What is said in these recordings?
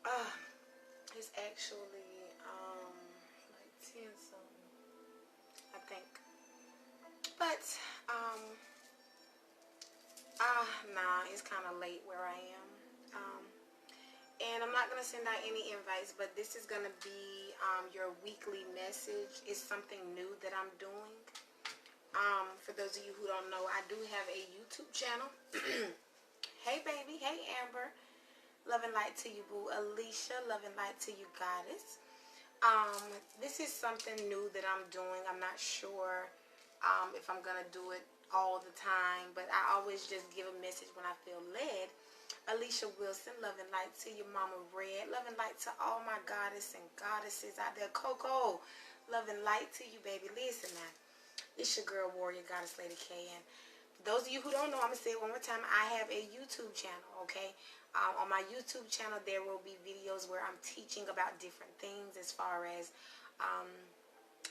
Uh, it's actually like 10 something, I think. But nah, it's kind of late where I am. And I'm not gonna send out any invites, but this is gonna be your weekly message. It's something new that I'm doing. For those of you who don't know, I do have a YouTube channel. Hey baby, hey Amber. Love and light to you, boo. Alicia, love and light to you, goddess. This is something new that I'm doing. I'm not sure if I'm gonna do it all the time, but I always just give a message when I feel led. Alicia Wilson, love and light to you, Mama Red. Love and light to all my goddess and goddesses out there. Coco, love and light to you, baby. Listen now, it's your girl, Warrior Goddess Lady K. And for those of you who don't know, I'm going to say it one more time. I have a YouTube channel, okay? On my YouTube channel, there will be videos where I'm teaching about different things as far as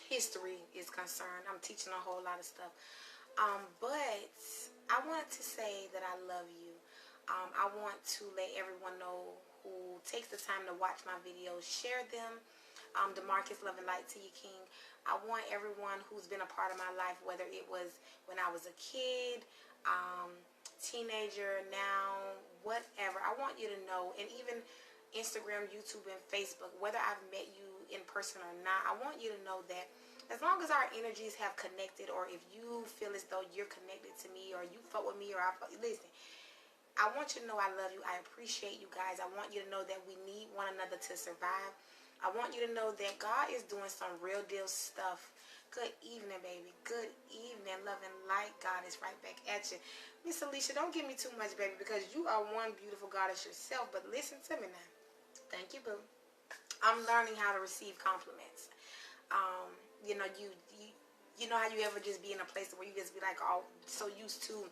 history is concerned. I'm teaching a whole lot of stuff. But I wanted to say that I love you. I want to let everyone know who takes the time to watch my videos, share them. DeMarcus, love and light to you, King. I want everyone who's been a part of my life, whether it was when I was a kid, teenager, now, whatever. I want you to know, and even Instagram, YouTube, and Facebook, whether I've met you in person or not, I want you to know that as long as our energies have connected, or if you feel as though you're connected to me, or you fuck with me, or I fuck, listen, I want you to know I love you. I appreciate you guys. I want you to know that we need one another to survive. I want you to know that God is doing some real deal stuff. Good evening, baby. Good evening. Love and light. God is right back at you. Miss Alicia, don't give me too much, baby, because you are one beautiful goddess yourself. But listen to me now. Thank you, boo. I'm learning how to receive compliments. You know, you know how you ever just be in a place where you just be like, oh, so used to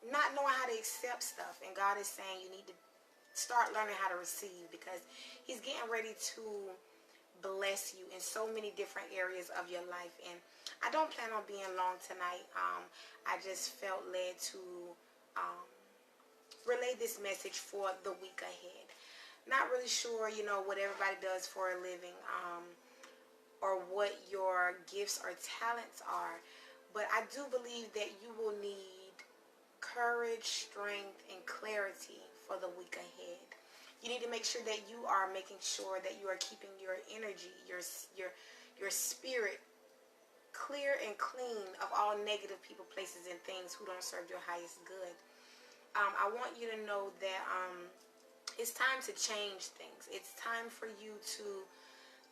not knowing how to accept stuff, and God is saying you need to start learning how to receive, because he's getting ready to bless you in so many different areas of your life. And I don't plan on being long tonight. I just felt led to relay this message for the week ahead. Not really sure, you know, what everybody does for a living, or what your gifts or talents are, but I do believe that you will need courage, strength, and clarity for the week ahead. You need to make sure that you are making sure that you are keeping your energy, your spirit clear and clean of all negative people, places, and things who don't serve your highest good. I want you to know that it's time to change things. It's time for you to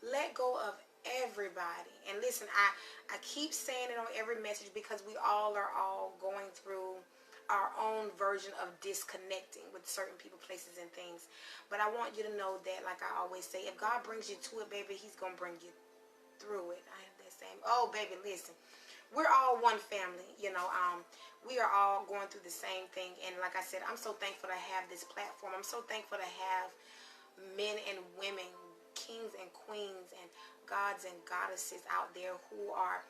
let go of everybody. And listen, I keep saying it on every message because we all are going through our own version of disconnecting with certain people, places, and things. But I want you to know that, like I always say, if God brings you to it, baby, he's going to bring you through it. I have that same, oh, baby, listen. We're all one family, you know. We are all going through the same thing. And like I said, I'm so thankful to have this platform. I'm so thankful to have men and women, kings and queens, and gods and goddesses out there who are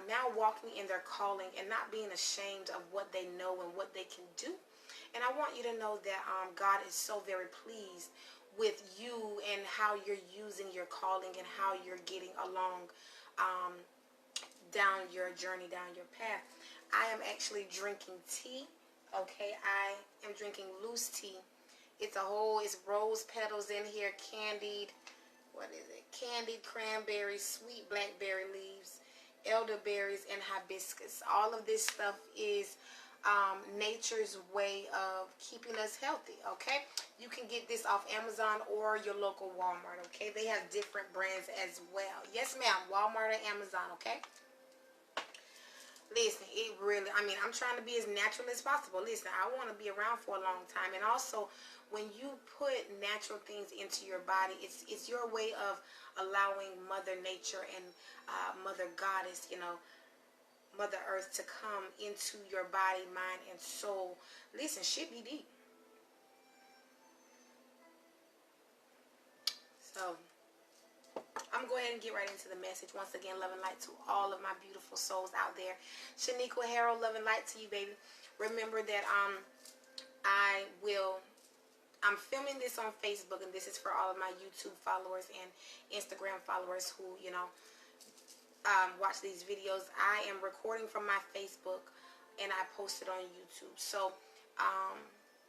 now walking in their calling and not being ashamed of what they know and what they can do. And I want you to know that God is so very pleased with you and how you're using your calling and how you're getting along down your journey, down your path. I am actually drinking tea. Okay, I am drinking loose tea. It's rose petals in here, candied, what is it? Candied cranberries, sweet blackberry leaves, elderberries, and hibiscus. All of this stuff is nature's way of keeping us healthy, okay? You can get this off Amazon or your local Walmart, okay? They have different brands as well. Yes, ma'am, Walmart or Amazon, okay? Listen, it really, I mean, I'm trying to be as natural as possible. Listen, I want to be around for a long time. And also, when you put natural things into your body, it's your way of allowing Mother Nature and Mother Goddess, you know, Mother Earth to come into your body, mind, and soul. Listen, shit be deep. So, I'm going to go ahead and get right into the message. Once again, love and light to all of my beautiful souls out there. Shaniqua Harrell, love and light to you, baby. Remember that I will I'm filming this on Facebook, and this is for all of my YouTube followers and Instagram followers who, watch these videos. I am recording from my Facebook, and I post it on YouTube. So,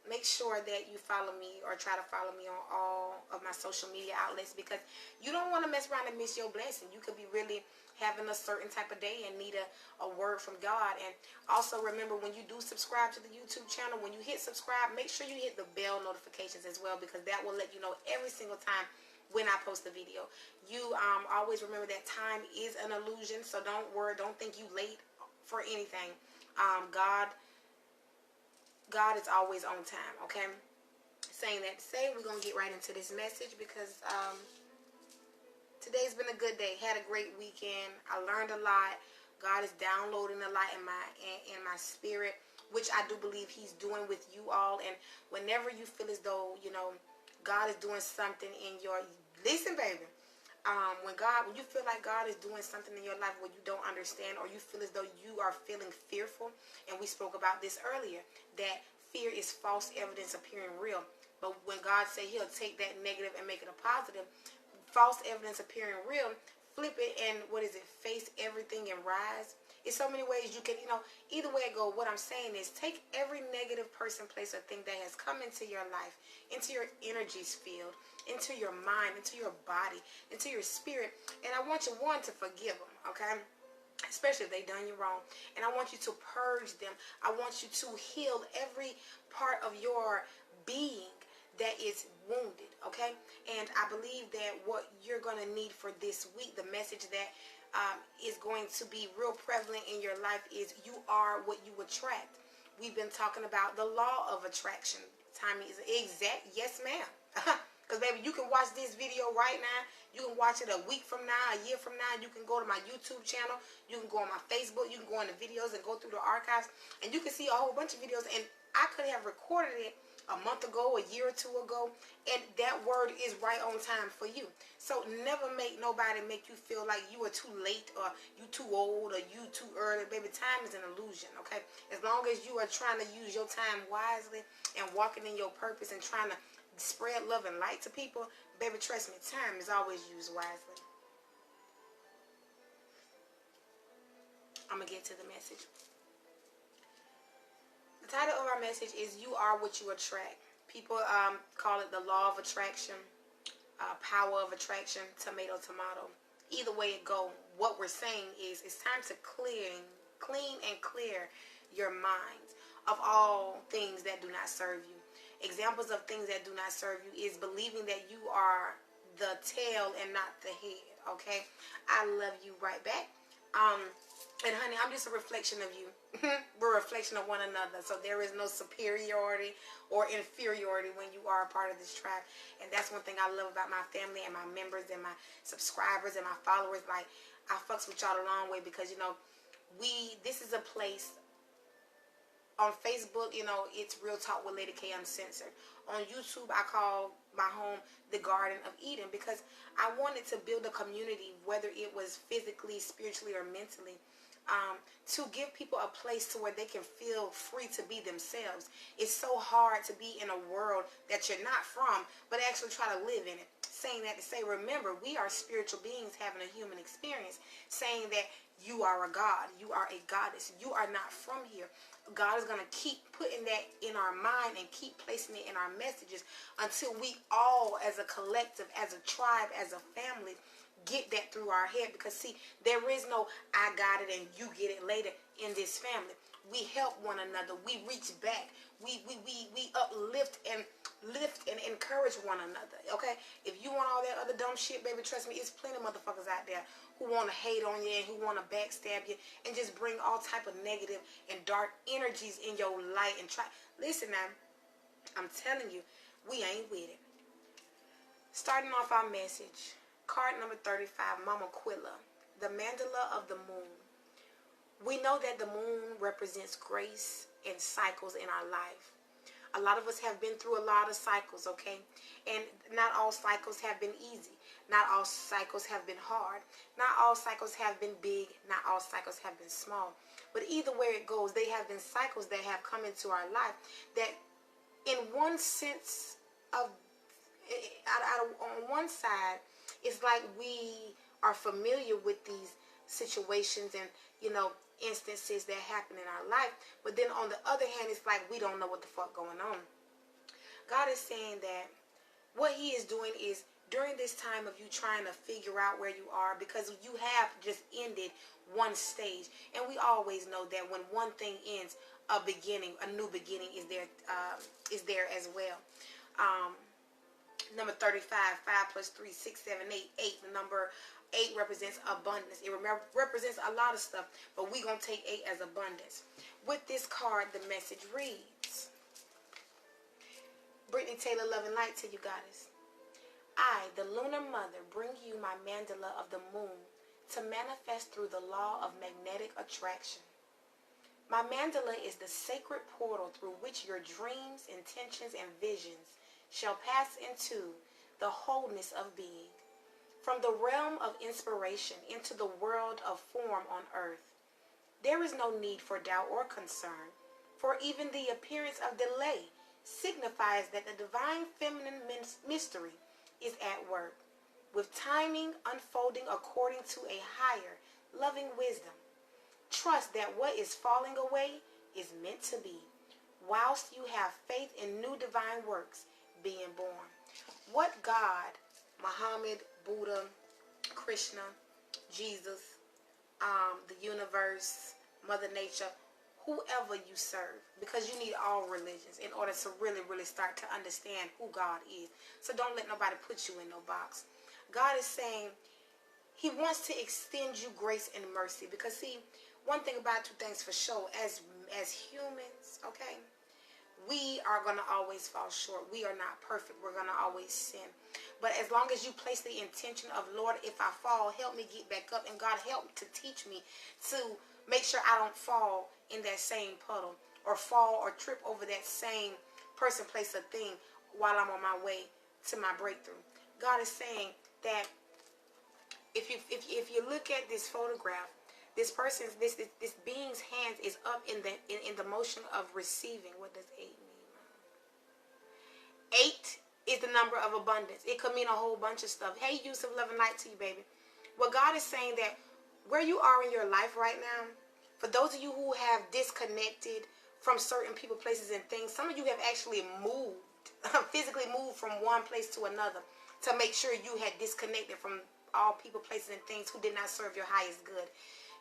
make sure that you follow me or try to follow me on all of my social media outlets, because you don't want to mess around and miss your blessing. You could be really having a certain type of day and need a word from God. And also remember, when you do subscribe to the YouTube channel, when you hit subscribe, make sure you hit the bell notifications as well, because that will let you know every single time when I post a video. You always remember that time is an illusion, so don't worry, don't think you late for anything. God is always on time, okay? Saying that to say, we're going to get right into this message, because today's been a good day. Had a great weekend. I learned a lot. God is downloading a lot in my spirit, which I do believe he's doing with you all. And whenever you feel as though, God is doing something in your... Listen, baby. When you feel like God is doing something in your life where you don't understand, or you feel as though you are feeling fearful, and we spoke about this earlier, that fear is false evidence appearing real. But when God say he'll take that negative and make it a positive, false evidence appearing real, flip it and face everything and rise. It's so many ways you can, either way it go. What I'm saying is, take every negative person, place, or thing that has come into your life, into your energies field, into your mind, into your body, into your spirit, and I want you, one, to forgive them, okay? Especially if they done you wrong. And I want you to purge them. I want you to heal every part of your being that is wounded, okay? And I believe that what you're going to need for this week, the message that is going to be real prevalent in your life, is you are what you attract. We've been talking about the law of attraction. Timing is exact. Yes, ma'am. Because, baby, you can watch this video right now. You can watch it a week from now, a year from now. You can go to my YouTube channel. You can go on my Facebook. You can go on the videos and go through the archives. And you can see a whole bunch of videos. And I could have recorded it a month ago, a year or two ago. And that word is right on time for you. So never make nobody make you feel like you are too late, or you too old, or you too early. Baby, time is an illusion, okay? As long as you are trying to use your time wisely and walking in your purpose and trying to spread love and light to people, baby, trust me, time is always used wisely. I'm going to get to the message. The title of our message is You Are What You Attract. People call it the law of attraction, power of attraction, tomato. Either way it go, what we're saying is it's time to clean and clear your mind of all things that do not serve you. Examples of things that do not serve you is believing that you are the tail and not the head, okay? I love you right back. And honey, I'm just a reflection of you. We're a reflection of one another. So there is no superiority or inferiority when you are a part of this tribe. And that's one thing I love about my family and my members and my subscribers and my followers. Like, I fucks with y'all a long way, because, this is a place. On Facebook, it's Real Talk with Lady K Uncensored. On YouTube, I call my home the Garden of Eden, because I wanted to build a community, whether it was physically, spiritually, or mentally, to give people a place to where they can feel free to be themselves. It's so hard to be in a world that you're not from, but actually try to live in it. Saying that to say, remember, we are spiritual beings having a human experience. Saying that you are a god, you are a goddess, you are not from here. God is going to keep putting that in our mind and keep placing it in our messages until we all, as a collective, as a tribe, as a family, get that through our head. Because, see, there is no I got it and you get it later in this family. We help one another. We reach back. We uplift and lift and encourage one another, okay? If you want all that other dumb shit, baby, trust me, it's plenty of motherfuckers out there who want to hate on you and who want to backstab you and just bring all type of negative and dark energies in your light and try. Listen now, I'm telling you, we ain't with it. Starting off our message, card number 35, Mama Quilla, the mandala of the moon. We know that the moon represents grace and cycles in our life. A lot of us have been through a lot of cycles, okay? And not all cycles have been easy. Not all cycles have been hard. Not all cycles have been big. Not all cycles have been small. But either way it goes, they have been cycles that have come into our life that in one sense of on one side, it's like we are familiar with these situations and, instances that happen in our life. But then on the other hand, it's like we don't know what the fuck going on. God is saying that what he is doing is, during this time of you trying to figure out where you are, because you have just ended one stage, and we always know that when one thing ends, a new beginning is there as well. Number 35, 5 plus 3, 6, 7, 8. 8. The number 8 represents abundance. It represents a lot of stuff, but we're going to take 8 as abundance. With this card, the message reads, Brittany Taylor, love and light to you, goddess. I, the lunar mother, bring you my mandala of the moon to manifest through the law of magnetic attraction. My mandala is the sacred portal through which your dreams, intentions, and visions shall pass into the wholeness of being. From the realm of inspiration into the world of form on earth. There is no need for doubt or concern, for even the appearance of delay signifies that the divine feminine mystery is at work, with timing unfolding according to a higher, loving wisdom. Trust that what is falling away is meant to be, whilst you have faith in new divine works being born. What God, Muhammad, Buddha, Krishna, Jesus, the universe, Mother Nature, whoever you serve, because you need all religions in order to really, really start to understand who God is. So don't let nobody put you in no box. God is saying he wants to extend you grace and mercy, because see, one thing about two things for sure, as humans, okay, we are going to always fall short. We are not perfect. We're going to always sin. But as long as you place the intention of, Lord, if I fall, help me get back up. And God, help to teach me to make sure I don't fall in that same puddle, or fall or trip over that same person, place, or thing while I'm on my way to my breakthrough. God is saying that if you look at this photograph, this person's this being's hands is up in the motion of receiving. What does 8 mean? 8 is the number of abundance. It could mean a whole bunch of stuff. Hey, Yusuf, love and light to you, baby. What God is saying, that where you are in your life right now, for those of you who have disconnected from certain people, places, and things, some of you have actually moved, physically moved from one place to another to make sure you had disconnected from all people, places, and things who did not serve your highest good.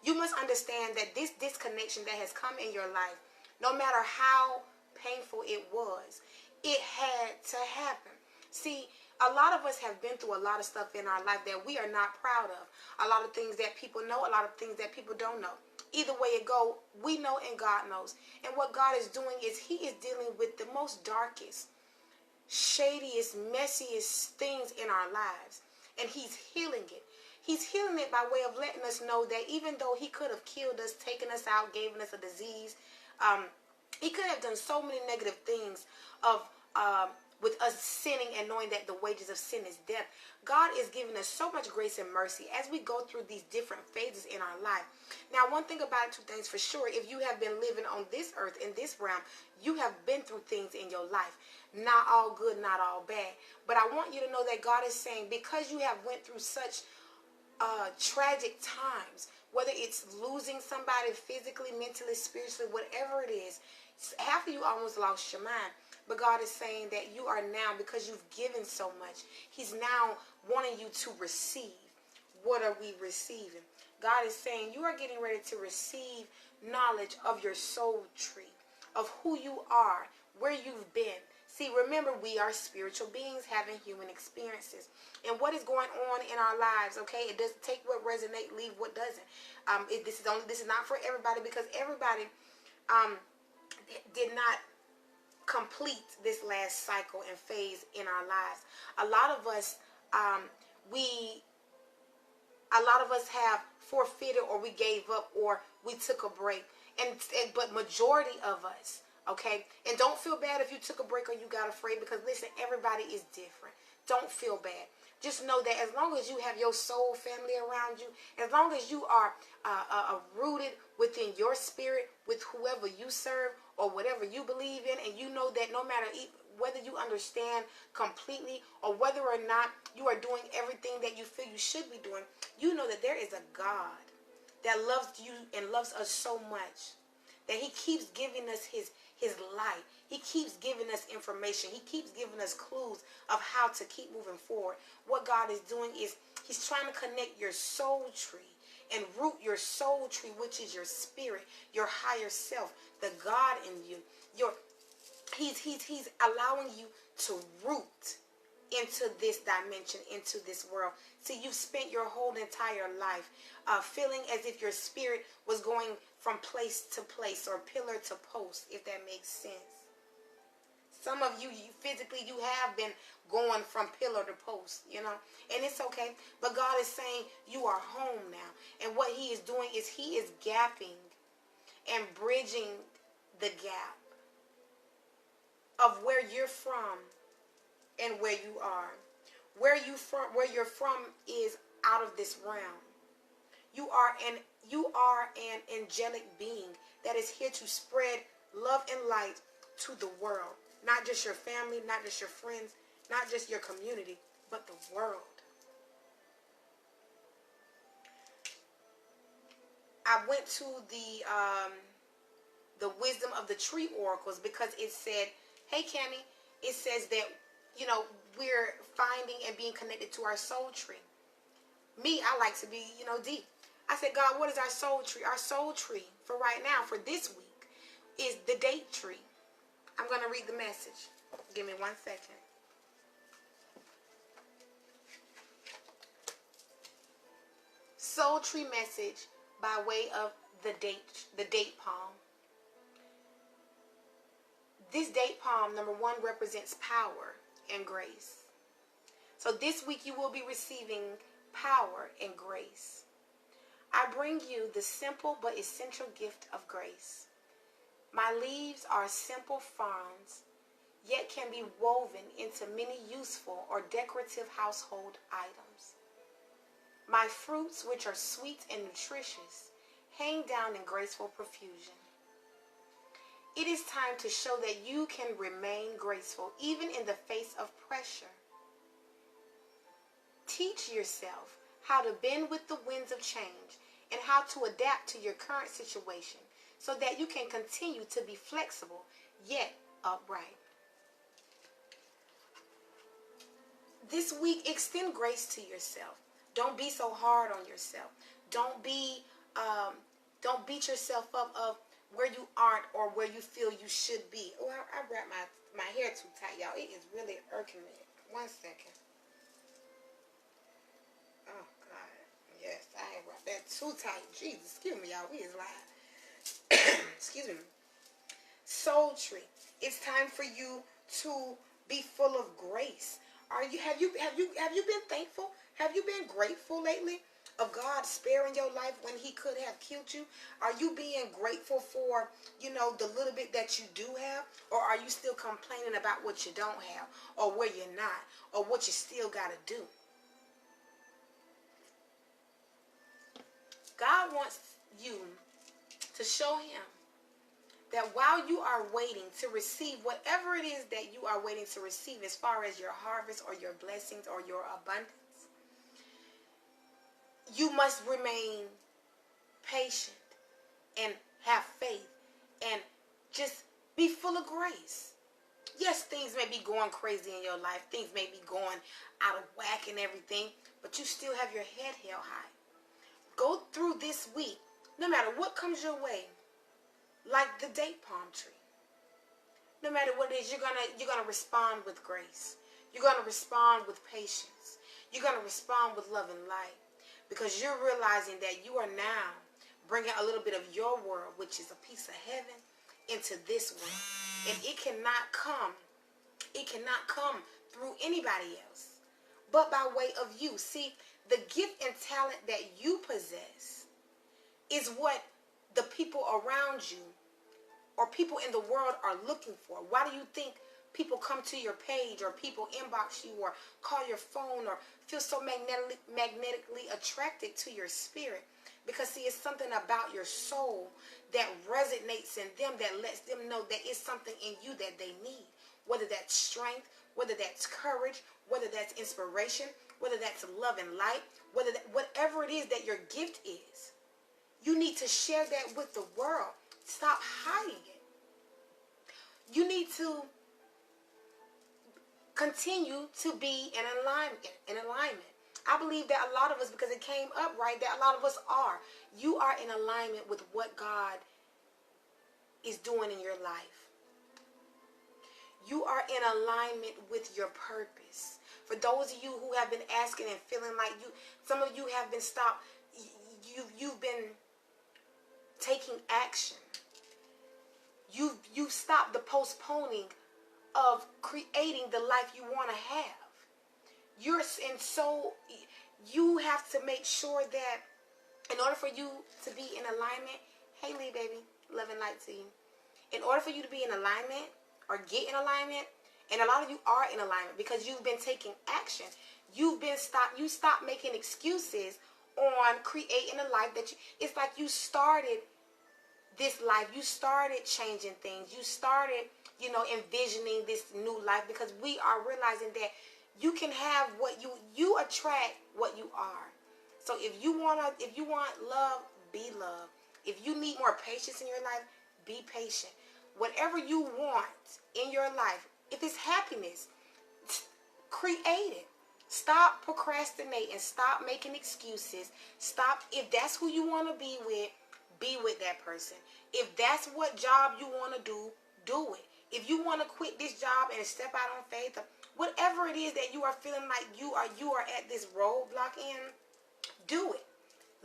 You must understand that this disconnection that has come in your life, no matter how painful it was, it had to happen. See, a lot of us have been through a lot of stuff in our life that we are not proud of. A lot of things that people know, a lot of things that people don't know. Either way it go, we know and God knows. And what God is doing is he is dealing with the most darkest, shadiest, messiest things in our lives. And he's healing it. He's healing it by way of letting us know that even though he could have killed us, taken us out, given us a disease, he could have done so many negative things with us sinning and knowing that the wages of sin is death. God is giving us so much grace and mercy as we go through these different phases in our life. Now, one thing about it, two things for sure, if you have been living on this earth, in this realm, you have been through things in your life. Not all good, not all bad. But I want you to know that God is saying, because you have went through such tragic times, whether it's losing somebody physically, mentally, spiritually, whatever it is, half of you almost lost your mind. But God is saying that you are now, because you've given so much, he's now wanting you to receive. What are we receiving? God is saying you are getting ready to receive knowledge of your soul tree, of who you are, where you've been. See, remember, we are spiritual beings having human experiences. And what is going on in our lives, okay? It doesn't take what resonates, leave what doesn't. This is not for everybody, because everybody did not complete this last cycle and phase in our lives. A lot of us have forfeited, or we gave up, or we took a break. But majority of us, okay, and don't feel bad if you took a break or you got afraid, because listen, everybody is different. Don't feel bad. Just know that as long as you have your soul family around you, as long as you are rooted within your spirit with whoever you serve or whatever you believe in, and you know that no matter whether you understand completely or whether or not you are doing everything that you feel you should be doing, you know that there is a God that loves you and loves us so much that he keeps giving us his light. He keeps giving us information. He keeps giving us clues of how to keep moving forward. What God is doing is he's trying to connect your soul tree and root your soul tree, which is your spirit, your higher self, the God in you. He's allowing you to root into this dimension, into this world. See, you've spent your whole entire life feeling as if your spirit was going from place to place or pillar to post, if that makes sense. Some of you physically, you have been going from pillar to post, and it's okay. But God is saying you are home now. And what he is doing is he is gapping and bridging the gap of where you're from and where you are. Where you're from is out of this realm. You are an angelic being that is here to spread love and light to the world. Not just your family, not just your friends, not just your community, but the world. I went to the wisdom of the tree oracles because it said, hey Cammie, it says that, we're finding and being connected to our soul tree. Me, I like to be, deep. I said, God, what is our soul tree? Our soul tree for right now, for this week, is the date tree. I'm going to read the message. Give me 1 second. Soul tree message by way of the date palm. This date palm, number 1, represents power and grace. So this week you will be receiving power and grace. I bring you the simple but essential gift of grace. My leaves are simple fronds, yet can be woven into many useful or decorative household items. My fruits, which are sweet and nutritious, hang down in graceful profusion. It is time to show that you can remain graceful even in the face of pressure. Teach yourself how to bend with the winds of change and how to adapt to your current situation so that you can continue to be flexible yet upright. This week, extend grace to yourself. Don't be so hard on yourself. Don't beat yourself up of where you aren't or where you feel you should be. Oh, I wrapped my hair too tight, y'all. It is really irking me. 1 second. Oh, God. Yes, I wrapped that too tight. Jesus, excuse me, y'all. We is live. Excuse me. Soul tree. It's time for you to be full of grace. Have you been thankful? Have you been grateful lately of God sparing your life when he could have killed you? Are you being grateful for, the little bit that you do have? Or are you still complaining about what you don't have or where you're not or what you still got to do? God wants you to show him that while you are waiting to receive whatever it is that you are waiting to receive as far as your harvest or your blessings or your abundance, you must remain patient and have faith and just be full of grace. Yes, things may be going crazy in your life. Things may be going out of whack and everything, but you still have your head held high. Go through this week, no matter what comes your way, like the date palm tree. No matter what it is, you're gonna respond with grace. You're gonna respond with patience. You're gonna respond with love and light, because you're realizing that you are now bringing a little bit of your world, which is a piece of heaven, into this world, and it cannot come through anybody else, but by way of you. See, the gift and talent that you possess is what the people around you or people in the world are looking for. Why do you think people come to your page or people inbox you or call your phone or feel so magnetically attracted to your spirit? Because see, it's something about your soul that resonates in them, that lets them know that it's something in you that they need. whether that's strength, whether that's courage, whether that's inspiration, whether that's love and light, whatever it is that your gift is, you need to share that with the world. Stop hiding it. You need to continue to be in alignment. I believe that a lot of us, because it came up right, that a lot of us are. You are in alignment with what God is doing in your life. You are in alignment with your purpose. For those of you who have been asking and feeling like some of you have been stopped, you've been taking action. You've stopped the postponing of creating the life you want to have. You have to make sure that in order for you to be in alignment, hey Lee baby, love and light to you. In order for you to be in alignment or get in alignment, and a lot of you are in alignment because you've been taking action. You stopped making excuses on creating a life it's like you started this life. You started changing things. You started, envisioning this new life, because we are realizing that you can have what you attract what you are. So if you want love, be love. If you need more patience in your life, be patient. Whatever you want in your life, if it's happiness, create it. Stop procrastinating. Stop making excuses. Stop. If that's who you want to be with that person. If that's what job you want to do it. If you want to quit this job and step out on faith, whatever it is that you are feeling like you are at this roadblock in, do it.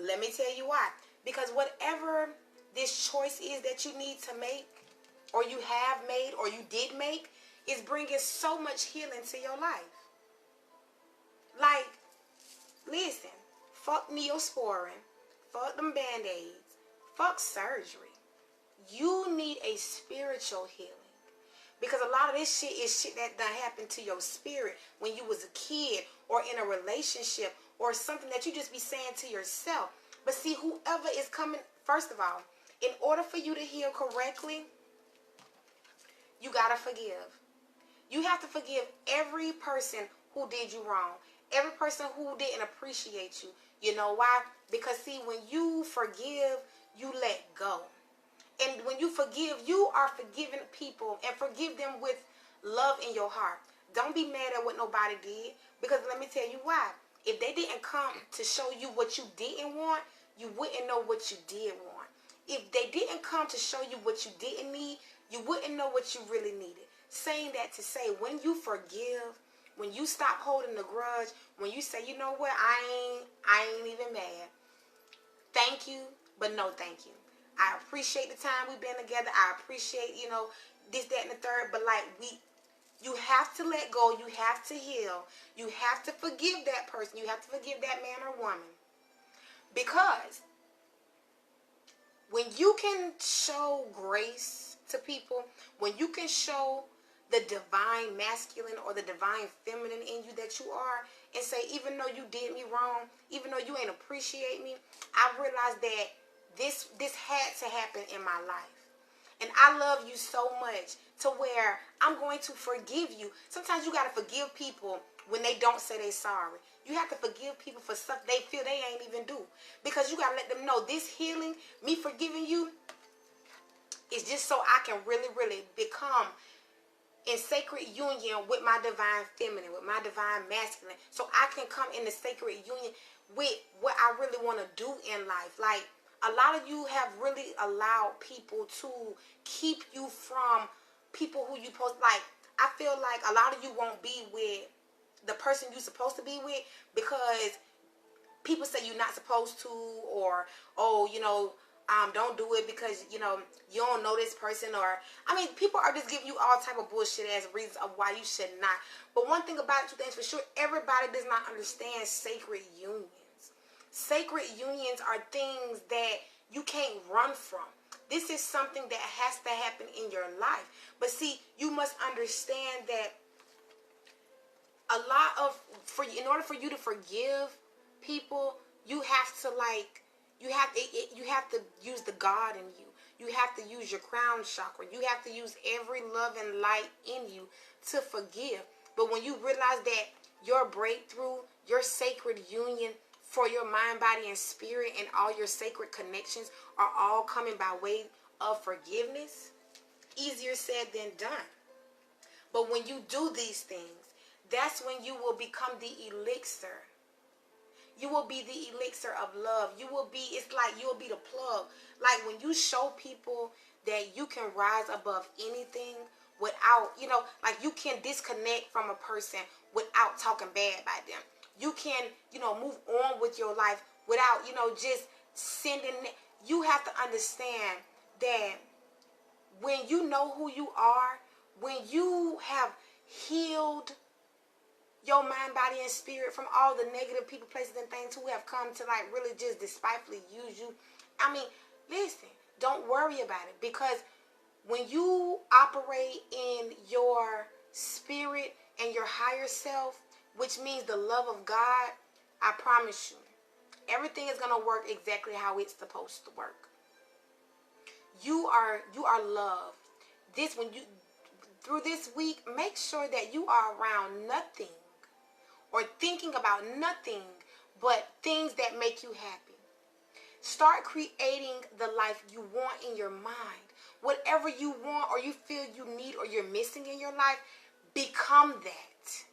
Let me tell you why. Because whatever this choice is that you need to make, or you have made, or you did make, is bringing so much healing to your life. Like, listen, fuck Neosporin, fuck them Band-Aids, fuck surgery. You need a spiritual healing. Because a lot of this shit is shit that done happened to your spirit when you was a kid, or in a relationship, or something that you just be saying to yourself. But see, whoever is coming, first of all, in order for you to heal correctly, you gotta forgive. You have to forgive every person who did you wrong. Every person who didn't appreciate you. You know why? Because see, when you forgive, you let go. And when you forgive, you are forgiving people, and forgive them with love in your heart. Don't be mad at what nobody did, because let me tell you why. If they didn't come to show you what you didn't want, you wouldn't know what you did want. If they didn't come to show you what you didn't need, you wouldn't know what you really needed. Saying that to say, when you forgive, when you stop holding the grudge, when you say, you know what, I ain't even mad. Thank you, but no thank you. I appreciate the time we've been together. I appreciate, this, that, and the third. But you have to let go. You have to heal. You have to forgive that person. You have to forgive that man or woman. Because when you can show grace to people, when you can show the divine masculine or the divine feminine in you that you are, and say, even though you did me wrong, even though you ain't appreciate me, I realized that this had to happen in my life. And I love you so much to where I'm going to forgive you. Sometimes you got to forgive people when they don't say they sorry. You have to forgive people for stuff they feel they ain't even do. Because you got to let them know this healing, me forgiving you, is just so I can really, really become in sacred union with my divine feminine, with my divine masculine. So I can come in the sacred union with what I really want to do in life. Like, a lot of you have really allowed people to keep you from people who you supposed, like, I feel like a lot of you won't be with the person you're supposed to be with because people say you're not supposed to, or, don't do it because, you don't know this person, or, people are just giving you all type of bullshit as reasons of why you should not. But one thing about it, two things for sure, everybody does not understand sacred unions. Sacred unions are things that you can't run from. This is something that has to happen in your life. But see, you must understand that in order for you to forgive people, you have to use the God in you. You have to use your crown chakra. You have to use every love and light in you to forgive. But when you realize that your breakthrough, your sacred union for your mind, body, and spirit, and all your sacred connections are all coming by way of forgiveness, easier said than done. But when you do these things, that's when you will become the elixir. You will be the elixir of love. You will be, it's like you will be the plug. Like when you show people that you can rise above anything without, like you can disconnect from a person without talking bad about them. You can, move on with your life without, just sending. You have to understand that when you know who you are, when you have healed your mind, body, and spirit from all the negative people, places, and things who have come to like really just despitefully use you. I mean, listen, don't worry about it, because when you operate in your spirit and your higher self, which means the love of God, I promise you, everything is going to work exactly how it's supposed to work. You are loved. Through this week, make sure that you are around nothing or thinking about nothing but things that make you happy. Start creating the life you want in your mind. Whatever you want or you feel you need or you're missing in your life, become that.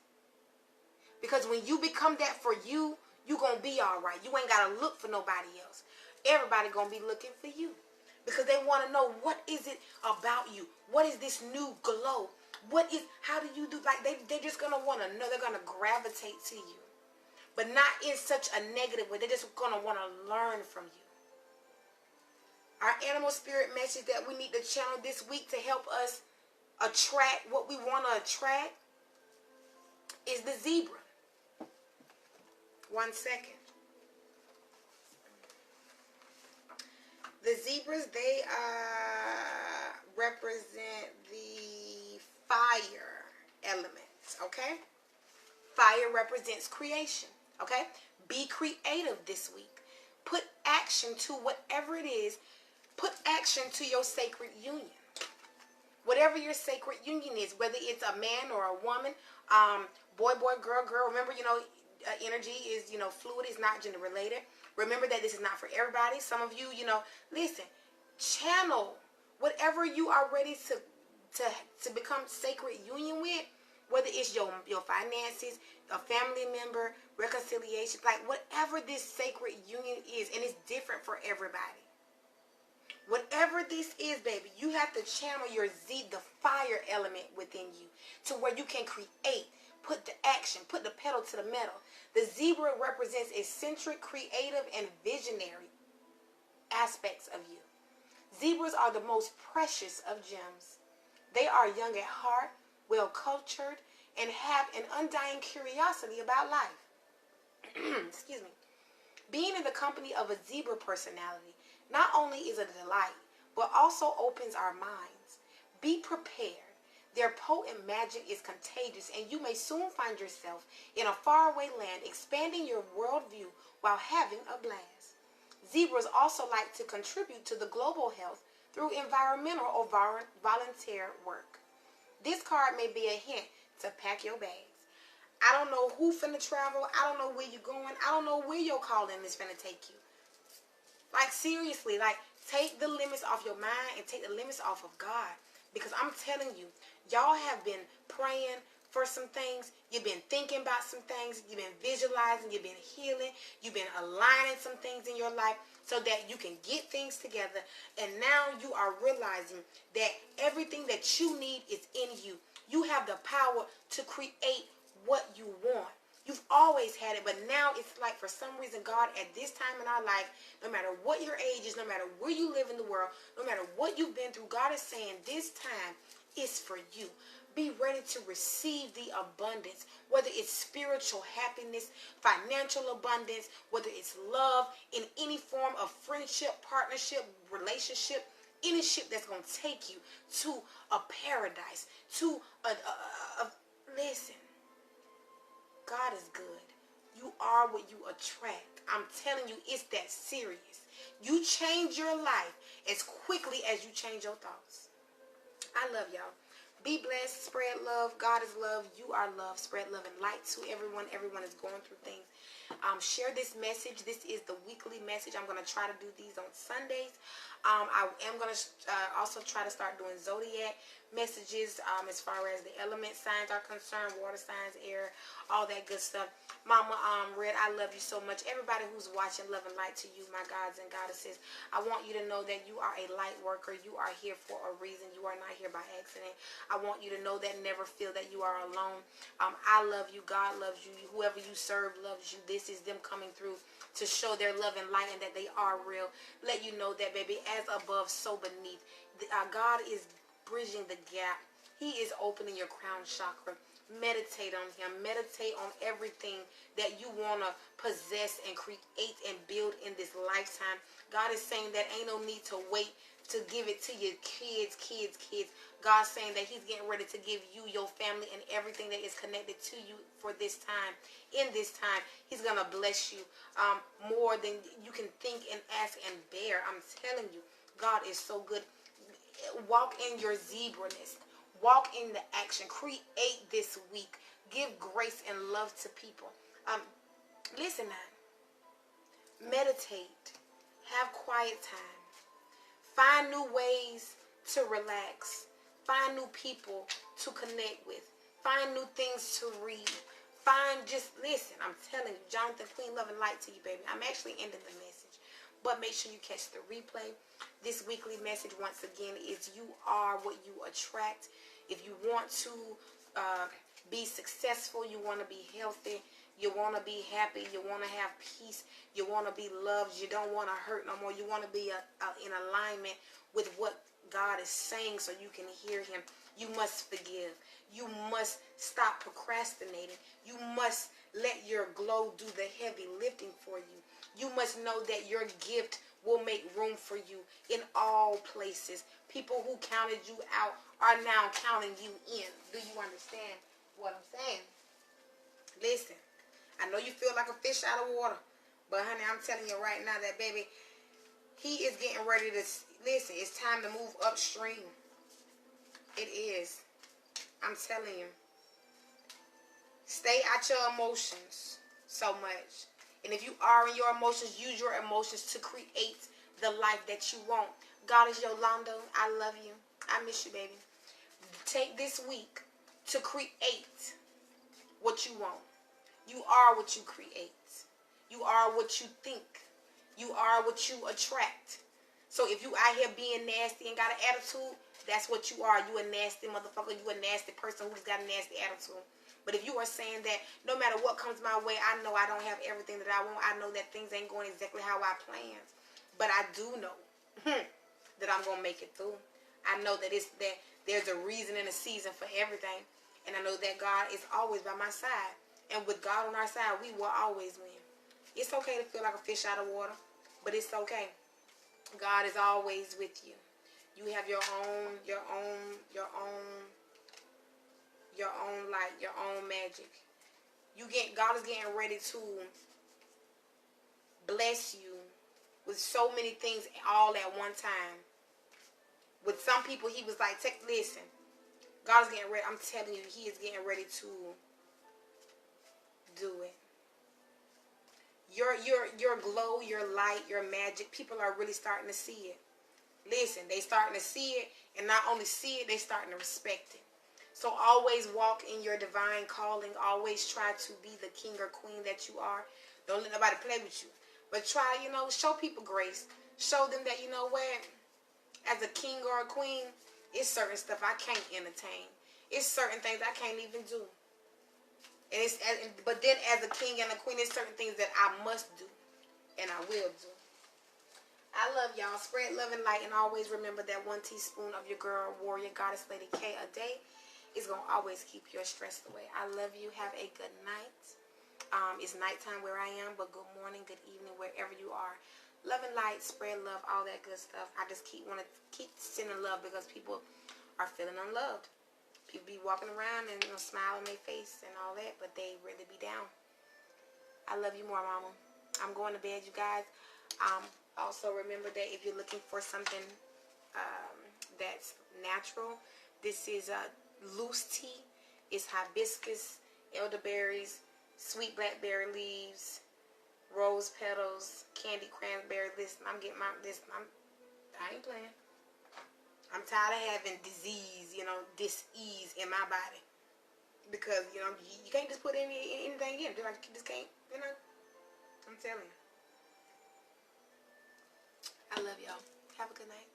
Because when you become that for you, you're going to be all right. You ain't got to look for nobody else. Everybody going to be looking for you. Because they want to know, what is it about you? What is this new glow? How do you do, like, they're just going to want to know. They're going to gravitate to you. But not in such a negative way. They're just going to want to learn from you. Our animal spirit message that we need to channel this week to help us attract what we want to attract is the zebra. 1 second. The zebras, they represent the fire elements, okay? Fire represents creation, okay? Be creative this week. Put action to whatever it is. Put action to your sacred union. Whatever your sacred union is, whether it's a man or a woman, boy, girl. Remember, energy is, fluid. It's not gender related. Remember that this is not for everybody. Some of you, listen, channel whatever you are ready to become sacred union with, whether it's your finances, a family member, reconciliation, like whatever this sacred union is, and it's different for everybody. Whatever this is, baby, you have to channel the fire element within you to where you can create, put the action, put the pedal to the metal. The zebra represents eccentric, creative, and visionary aspects of you. Zebras are the most precious of gems. They are young at heart, well-cultured, and have an undying curiosity about life. Excuse me. Being in the company of a zebra personality not only is a delight, but also opens our minds. Be prepared. Their potent magic is contagious, and you may soon find yourself in a faraway land, expanding your worldview while having a blast. Zebras also like to contribute to the global health through environmental or volunteer work. This card may be a hint to pack your bags. I don't know who finna travel. I don't know where you're going. I don't know where your calling is finna take you. Like, seriously, like, take the limits off your mind and take the limits off of God. Because I'm telling you, y'all have been praying for some things. You've been thinking about some things. You've been visualizing. You've been healing. You've been aligning some things in your life so that you can get things together. And now you are realizing that everything that you need is in you. You have the power to create what you want. You've always had it, but now it's like for some reason God at this time in our life, no matter what your age is, no matter where you live in the world, no matter what you've been through, God is saying this time is for you. Be ready to receive the abundance, whether it's spiritual happiness, financial abundance, whether it's love in any form of friendship, partnership, relationship, any ship that's going to take you to a paradise, to listen. God is good. You are what you attract. I'm telling you, it's that serious. You change your life as quickly as you change your thoughts. I love y'all. Be blessed. Spread love. God is love. You are love. Spread love and light to everyone. Everyone is going through things. Share this message. This is the weekly message. I'm going to try to do these on Sundays. I am going to also try to start doing zodiac messages as far as the element signs are concerned, water signs, air, all that good stuff. Mama Red, I love you so much. Everybody who's watching, love and light to you, my gods and goddesses. I want you to know that you are a light worker. You are here for a reason. You are not here by accident. I want you to know that. Never feel that you are alone. I love you. God loves you. Whoever you serve loves you. This is them coming through to show their love and light and that they are real. Let you know that, baby, as above, so beneath. God is bridging the gap. He is opening your crown chakra. Meditate on him. Meditate on everything that you want to possess and create and build in this lifetime. God is saying that ain't no need to wait to give it to your kids. God's saying that he's getting ready to give you, your family, and everything that is connected to you for this time. In this time, he's going to bless you more than you can think and ask and bear. I'm telling you, God is so good. Walk in your zebra-ness. Walk in the action. Create this week. Give grace and love to people. Listen now. Meditate. Have quiet time. Find new ways to relax. Find new people to connect with. Find new things to read. Just listen. I'm telling you, Jonathan Queen, love and light to you, baby. I'm actually ending the message. But make sure you catch the replay. This weekly message, once again, is you are what you attract. If you want to be successful, you want to be healthy, you want to be happy, you want to have peace, you want to be loved, you don't want to hurt no more, you want to be in alignment with what God is saying so you can hear him. You must forgive. You must stop procrastinating. You must let your glow do the heavy lifting for you. You must know that your gift will make room for you in all places. People who counted you out are now counting you in. Do you understand what I'm saying? Listen, I know you feel like a fish out of water, but honey, I'm telling you right now that, baby, he is getting ready to, listen, it's time to move upstream. It is. I'm telling you. Stay out your emotions so much. And if you are in your emotions, use your emotions to create the life that you want. God is Yolanda. I love you. I miss you, baby. Take this week to create what you want. You are what you create. You are what you think. You are what you attract. So if you out here being nasty and got an attitude, that's what you are. You a nasty motherfucker. You a nasty person who's got a nasty attitude. But if you are saying that no matter what comes my way, I know I don't have everything that I want. I know that things ain't going exactly how I planned. But I do know that I'm going to make it through. I know that there's a reason and a season for everything. And I know that God is always by my side. And with God on our side, we will always win. It's okay to feel like a fish out of water. But it's okay. God is always with you. You have your own light, your own magic. God is getting ready to bless you with so many things all at one time. With some people, he was like, listen, God is getting ready. I'm telling you, he is getting ready to do it. Your glow, your light, your magic, people are really starting to see it. Listen, they starting to see it, and not only see it, they starting to respect it. So always walk in your divine calling. Always try to be the king or queen that you are. Don't let nobody play with you. But try, show people grace. Show them that, what, as a king or a queen, it's certain stuff I can't entertain. It's certain things I can't even do. But then as a king and a queen, there's certain things that I must do. And I will do. I love y'all. Spread love and light. And always remember that 1 teaspoon of your girl, warrior, goddess, lady K a day is going to always keep your stress away. I love you. Have a good night. It's nighttime where I am, but good morning, good evening, wherever you are. Love and light, spread love, all that good stuff. I just want to keep sending love because people are feeling unloved. People be walking around and smile on their face and all that, but they really be down. I love you more, mama. I'm going to bed, you guys. Also remember that if you're looking for something that's natural, this is loose tea. It's hibiscus, elderberries, sweet blackberry leaves, rose petals, candy cranberry. Listen, I ain't playing. I'm tired of having disease, dis-ease in my body. Because, you can't just put anything in. You just can't, I'm telling you. I love y'all. Have a good night.